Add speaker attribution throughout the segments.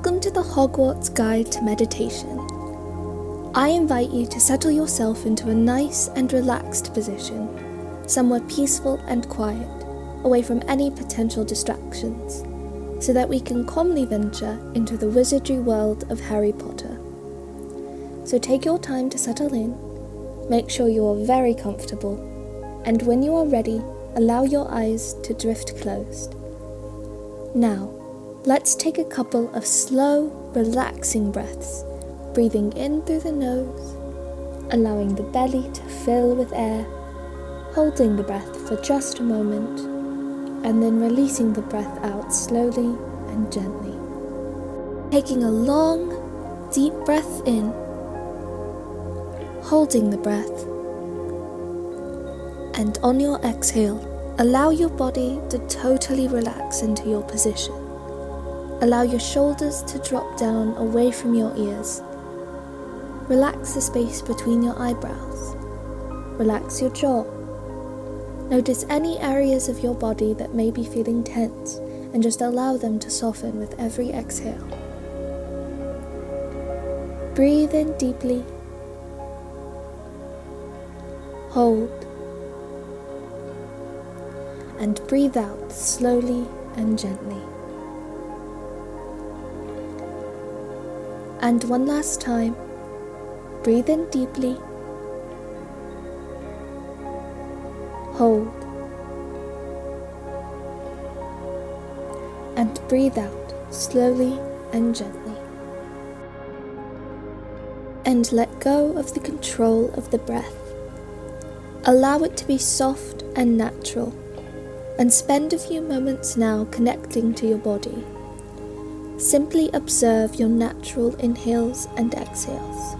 Speaker 1: Welcome to the Hogwarts Guide to Meditation. I invite you to settle yourself into a nice and relaxed position, somewhere peaceful and quiet, away from any potential distractions, so that we can calmly venture into the wizardry world of Harry Potter. So take your time to settle in, make sure you are very comfortable, and when you are ready, allow your eyes to drift closed. Now, let's take a couple of slow, relaxing breaths, breathing in through the nose, allowing the belly to fill with air, holding the breath for just a moment, and then releasing the breath out slowly and gently. Taking a long, deep breath in, holding the breath, and on your exhale, allow your body to totally relax into your position. Allow your shoulders to drop down away from your ears. Relax the space between your eyebrows. Relax your jaw. Notice any areas of your body that may be feeling tense and just allow them to soften with every exhale. Breathe in deeply. Hold. And breathe out slowly and gently. And one last time, breathe in deeply, hold, and breathe out slowly and gently. And let go of the control of the breath. Allow it to be soft and natural, and spend a few moments now connecting to your body. Simply observe your natural inhales and exhales.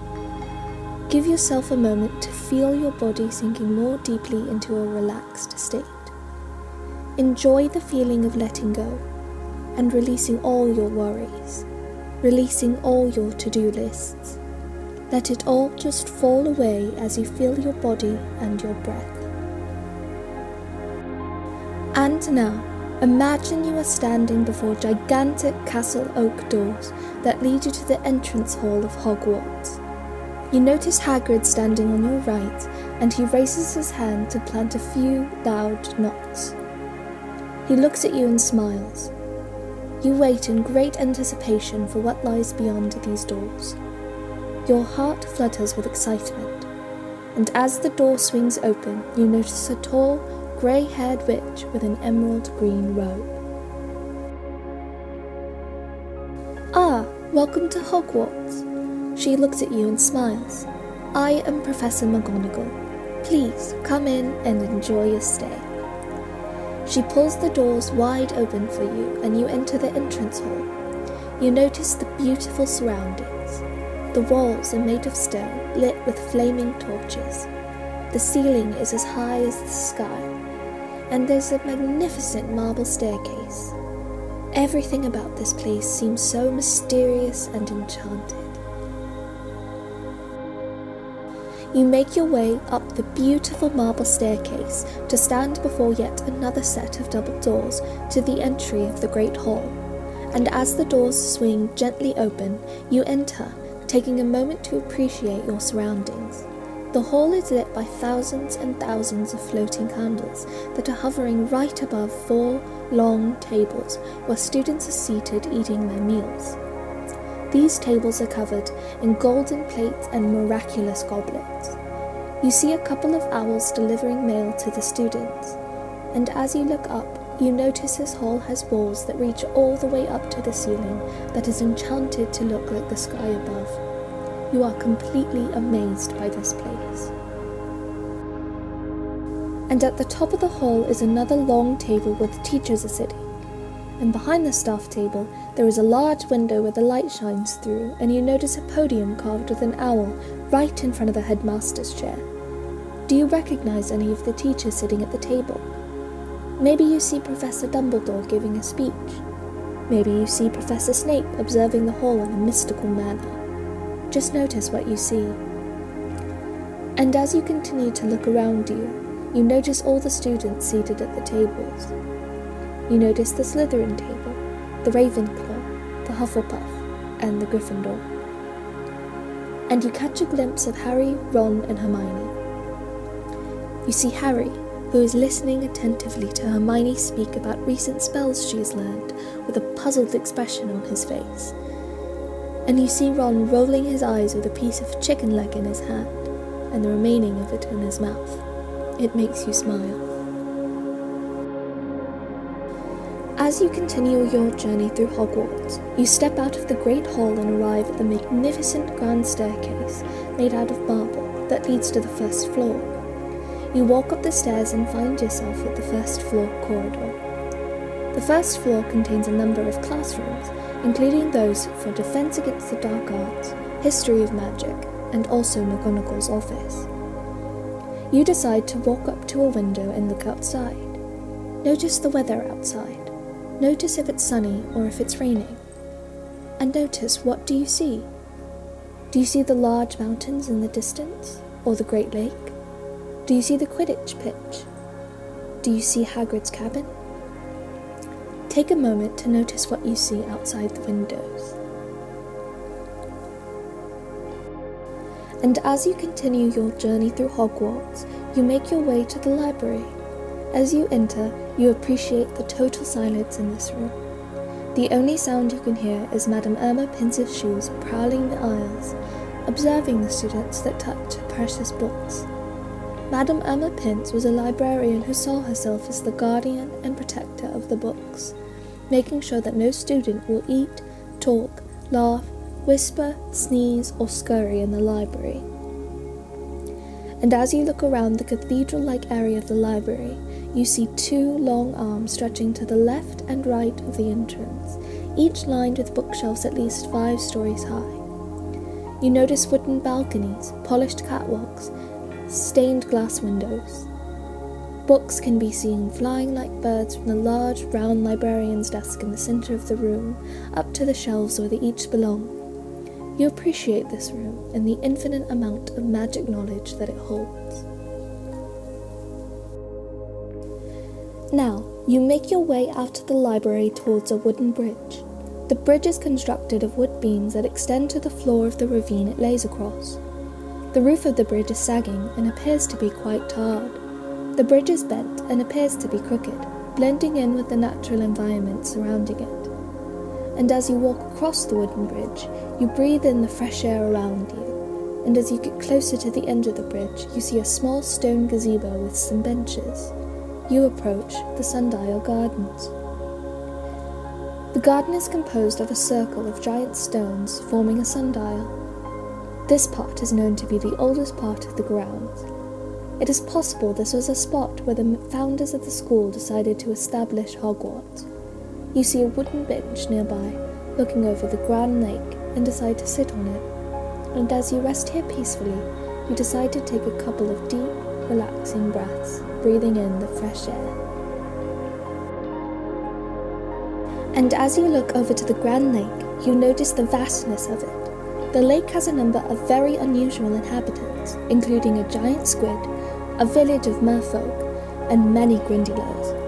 Speaker 1: Give yourself a moment to feel your body sinking more deeply into a relaxed state. Enjoy the feeling of letting go and releasing all your worries, releasing all your to-do lists. Let it all just fall away as you feel your body and your breath. And now, imagine you are standing before gigantic castle oak doors that lead you to the entrance hall of Hogwarts. You notice Hagrid standing on your right, and he raises his hand to plant a few loud knocks. He looks at you and smiles. You wait in great anticipation for what lies beyond these doors. Your heart flutters with excitement, and as the door swings open, you notice a tall, grey-haired witch with an emerald green robe. Ah, welcome to Hogwarts. She looks at you and smiles. I am Professor McGonagall. Please come in and enjoy your stay. She pulls the doors wide open for you and you enter the entrance hall. You notice the beautiful surroundings. The walls are made of stone, lit with flaming torches. The ceiling is as high as the sky, and there's a magnificent marble staircase. Everything about this place seems so mysterious and enchanted. You make your way up the beautiful marble staircase to stand before yet another set of double doors to the entry of the Great Hall, and as the doors swing gently open, you enter, taking a moment to appreciate your surroundings. The hall is lit by thousands and thousands of floating candles that are hovering right above 4 long tables where students are seated eating their meals. These tables are covered in golden plates and miraculous goblets. You see a couple of owls delivering mail to the students, and as you look up, you notice this hall has walls that reach all the way up to the ceiling that is enchanted to look like the sky above. You are completely amazed by this place. And at the top of the hall is another long table where the teachers are sitting. And behind the staff table, there is a large window where the light shines through, and you notice a podium carved with an owl right in front of the headmaster's chair. Do you recognize any of the teachers sitting at the table? Maybe you see Professor Dumbledore giving a speech. Maybe you see Professor Snape observing the hall in a mystical manner. Just notice what you see. And as you continue to look around you, you notice all the students seated at the tables. You notice the Slytherin table, the Ravenclaw, the Hufflepuff, and the Gryffindor. And you catch a glimpse of Harry, Ron and Hermione. You see Harry, who is listening attentively to Hermione speak about recent spells she has learned, with a puzzled expression on his face. And you see Ron rolling his eyes with a piece of chicken leg in his hand, and the remaining of it in his mouth. It makes you smile. As you continue your journey through Hogwarts, you step out of the Great Hall and arrive at the magnificent grand staircase made out of marble that leads to the first floor. You walk up the stairs and find yourself at the first floor corridor. The first floor contains a number of classrooms, including those for Defense Against the Dark Arts, History of Magic, and also McGonagall's office. You decide to walk up to a window and look outside. Notice the weather outside. Notice if it's sunny or if it's raining. And notice, what do you see? Do you see the large mountains in the distance? Or the Great Lake? Do you see the Quidditch pitch? Do you see Hagrid's cabin? Take a moment to notice what you see outside the windows. And as you continue your journey through Hogwarts, you make your way to the library. As you enter, you appreciate the total silence in this room. The only sound you can hear is Madame Irma Pince's shoes prowling the aisles, observing the students that touch her precious books. Madame Irma Pince was a librarian who saw herself as the guardian and protector of the books, making sure that no student will eat, talk, laugh, whisper, sneeze, or scurry in the library. And as you look around the cathedral-like area of the library, you see two long arms stretching to the left and right of the entrance, each lined with bookshelves at least 5 stories high. You notice wooden balconies, polished catwalks, stained glass windows. Books can be seen flying like birds from the large, round librarian's desk in the centre of the room, up to the shelves where they each belong. You appreciate this room and the infinite amount of magic knowledge that it holds. Now, you make your way out of the library towards a wooden bridge. The bridge is constructed of wood beams that extend to the floor of the ravine it lays across. The roof of the bridge is sagging and appears to be quite tarred. The bridge is bent and appears to be crooked, blending in with the natural environment surrounding it. And as you walk across the wooden bridge, you breathe in the fresh air around you, and as you get closer to the end of the bridge, you see a small stone gazebo with some benches. You approach the Sundial Gardens. The garden is composed of a circle of giant stones forming a sundial. This part is known to be the oldest part of the grounds. It is possible this was a spot where the founders of the school decided to establish Hogwarts. You see a wooden bench nearby, looking over the Grand Lake, and decide to sit on it. And as you rest here peacefully, you decide to take a couple of deep, relaxing breaths, breathing in the fresh air. And as you look over to the Grand Lake, you notice the vastness of it. The lake has a number of very unusual inhabitants, including a giant squid, a village of merfolk, and many Grindylows.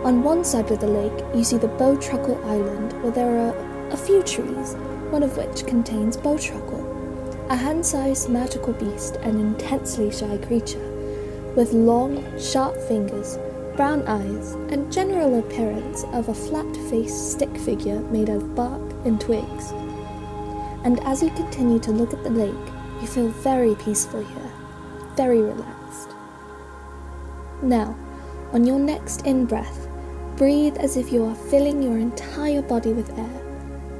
Speaker 1: On one side of the lake, you see the Bowtruckle Island, where there are a few trees, one of which contains Bowtruckle, a hand-sized magical beast and intensely shy creature, with long, sharp fingers, brown eyes, and general appearance of a flat-faced stick figure made of bark and twigs. And as you continue to look at the lake, you feel very peaceful here, very relaxed. Now, on your next in-breath, breathe as if you are filling your entire body with air.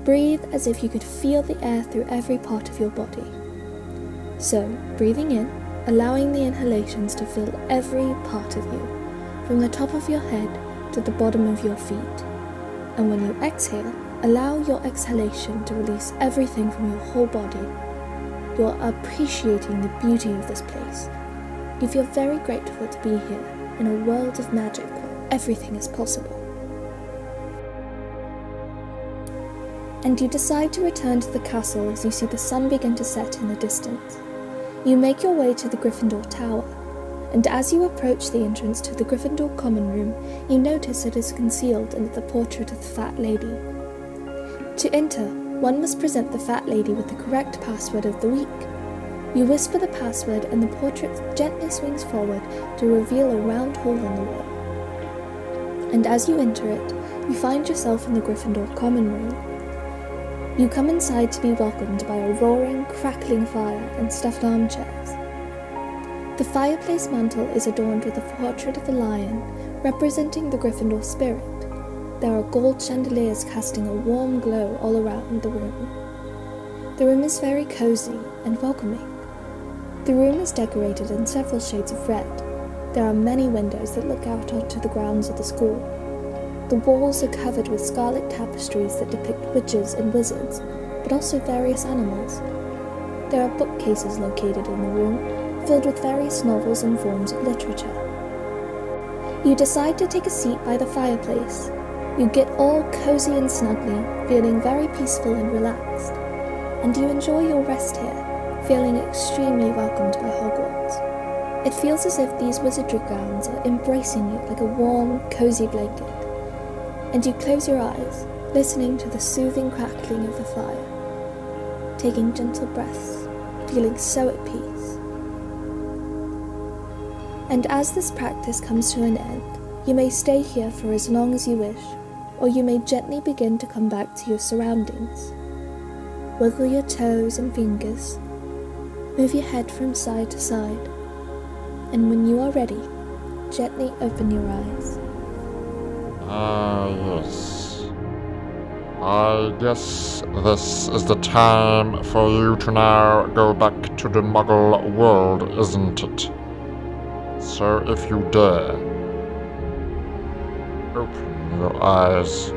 Speaker 1: Breathe as if you could feel the air through every part of your body. So, breathing in, allowing the inhalations to fill every part of you, from the top of your head to the bottom of your feet. And when you exhale, allow your exhalation to release everything from your whole body. You are appreciating the beauty of this place. You feel very grateful to be here in a world of magic where everything is possible. And you decide to return to the castle as you see the sun begin to set in the distance. You make your way to the Gryffindor Tower, and as you approach the entrance to the Gryffindor Common Room, you notice it is concealed under the portrait of the Fat Lady. To enter, one must present the fat lady with the correct password of the week. You whisper the password and the portrait gently swings forward to reveal a round hole in the wall. And as you enter it, you find yourself in the Gryffindor common room. You come inside to be welcomed by a roaring, crackling fire and stuffed armchairs. The fireplace mantel is adorned with a portrait of a lion, representing the Gryffindor spirit. There are gold chandeliers casting a warm glow all around the room. The room is very cozy and welcoming. The room is decorated in several shades of red. There are many windows that look out onto the grounds of the school. The walls are covered with scarlet tapestries that depict witches and wizards, but also various animals. There are bookcases located in the room, filled with various novels and forms of literature. You decide to take a seat by the fireplace. You get all cozy and snuggly, feeling very peaceful and relaxed. And you enjoy your rest here, feeling extremely welcomed by Hogwarts. It feels as if these wizardry grounds are embracing you like a warm, cozy blanket. And you close your eyes, listening to the soothing crackling of the fire, taking gentle breaths, feeling so at peace. And as this practice comes to an end, you may stay here for as long as you wish, or you may gently begin to come back to your surroundings. Wiggle your toes and fingers, move your head from side to side, and when you are ready, gently open your eyes.
Speaker 2: Yes. I guess this is the time for you to now go back to the Muggle world, isn't it? So if you dare, open your eyes.